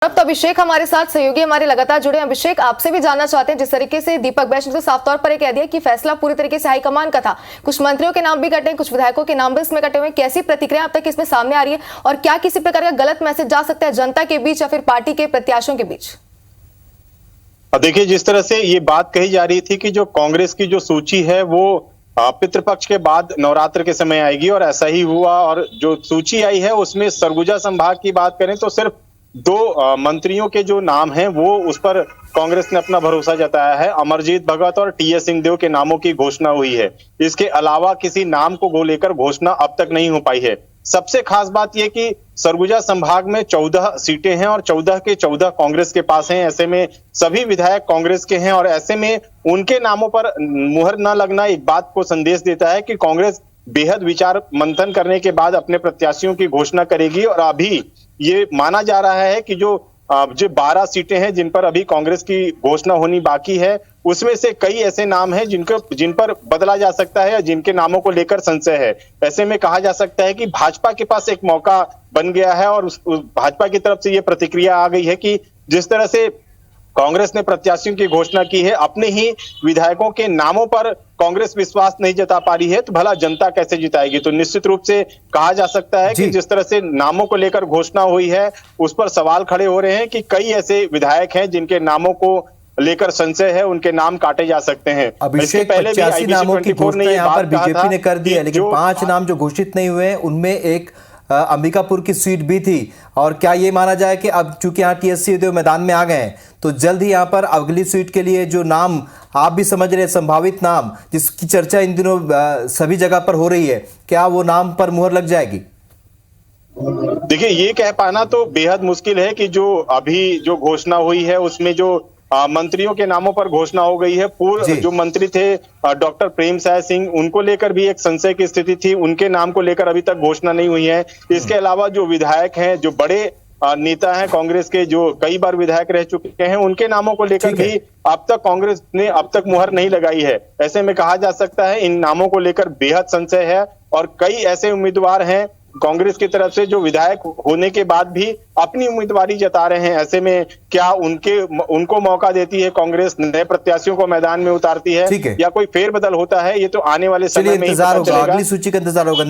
अब तो अभिषेक हमारे साथ सहयोगी हमारे लगातार जुड़े हैं। अभिषेक, आपसे भी जानना चाहते हैं, जिस तरीके से दीपक बैज ने तो साफ तौर पर कह दिया कि फैसला पूरी तरीके से हाईकमान का था, कुछ मंत्रियों के नाम भी कटे, कुछ विधायकों के नाम भी इसमें कटे हुए, कैसी प्रतिक्रिया अब तक इसमें सामने आ रही है और क्या किसी प्रकार का गलत मैसेज जा सकता है जनता के बीच या फिर पार्टी के प्रत्याशियों के बीच? देखिए, जिस तरह से ये बात कही जा रही थी कि जो कांग्रेस की जो सूची है वो पितृपक्ष के बाद नवरात्र के समय आएगी और ऐसा ही हुआ। और जो सूची आई है उसमें सरगुजा संभाग की बात करें तो सिर्फ दो मंत्रियों के जो नाम हैं वो उस पर कांग्रेस ने अपना भरोसा जताया है। अमरजीत भगत और टीएस सिंहदेव के नामों की घोषणा हुई है। इसके अलावा किसी नाम को लेकर घोषणा अब तक नहीं हो पाई है। सबसे खास बात यह कि सरगुजा संभाग में 14 सीटें हैं और 14 के 14 कांग्रेस के पास हैं। ऐसे में सभी विधायक कांग्रेस के हैं और ऐसे में उनके नामों पर मुहर न लगना एक बात को संदेश देता है कि कांग्रेस बेहद विचार मंथन करने के बाद अपने प्रत्याशियों की घोषणा करेगी। और अभी ये माना जा रहा है कि जो 12 सीटें हैं जिन पर अभी कांग्रेस की घोषणा होनी बाकी है, उसमें से कई ऐसे नाम हैं जिन पर बदला जा सकता है या जिनके नामों को लेकर संशय है। ऐसे में कहा जा सकता है कि भाजपा के पास एक मौका बन गया है और उस भाजपा की तरफ से ये प्रतिक्रिया आ गई है कि जिस तरह से कांग्रेस ने प्रत्याशियों की घोषणा की है, अपने ही विधायकों के नामों पर कांग्रेस विश्वास नहीं जता पा रही है, तो भला जनता कैसे जिताएगी? तो निश्चित रूप से कहा जा सकता है कि जिस तरह से नामों को लेकर घोषणा हुई है उस पर सवाल खड़े हो रहे हैं कि कई ऐसे विधायक हैं जिनके नामों को लेकर संशय है, उनके नाम काटे जा सकते हैं। अभिषेक, 85 नामों की घोषणा यहाँ पर बीजेपी ने कर दी है, लेकिन 5 नाम जो घोषित नहीं हुए उनमें एक अंबिकापुर की सीट भी थी। और क्या ये माना जाए कि अब चूंकि यहाँ टीएस सिंहदेव मैदान में आ गए हैं तो जल्द ही यहाँ पर अगली सीट के लिए जो नाम आप भी समझ रहे हैं, संभावित नाम जिसकी चर्चा इन दिनों सभी जगह पर हो रही है, क्या वो नाम पर मुहर लग जाएगी? देखिए, ये कह पाना तो बेहद मुश्किल है कि जो अभी जो घोषणा हुई है उसमें जो मंत्रियों के नामों पर घोषणा हो गई है। पूर्व जो मंत्री थे डॉक्टर प्रेमसाय सिंह, उनको लेकर भी एक संशय की स्थिति थी, उनके नाम को लेकर अभी तक घोषणा नहीं हुई है। इसके अलावा जो विधायक हैं, जो बड़े नेता हैं कांग्रेस के, जो कई बार विधायक रह चुके हैं, उनके नामों को लेकर भी अब तक कांग्रेस ने अब तक मुहर नहीं लगाई है। ऐसे में कहा जा सकता है इन नामों को लेकर बेहद संशय है और कई ऐसे उम्मीदवार हैं कांग्रेस की तरफ से जो विधायक होने के बाद भी अपनी उम्मीदवारी जता रहे हैं। ऐसे में क्या उनको मौका देती है कांग्रेस, नए प्रत्याशियों को मैदान में उतारती है या कोई फेरबदल होता है? ये तो आने वाले समय में इंतजार होगा, अगली सूची का इंतजार होगा।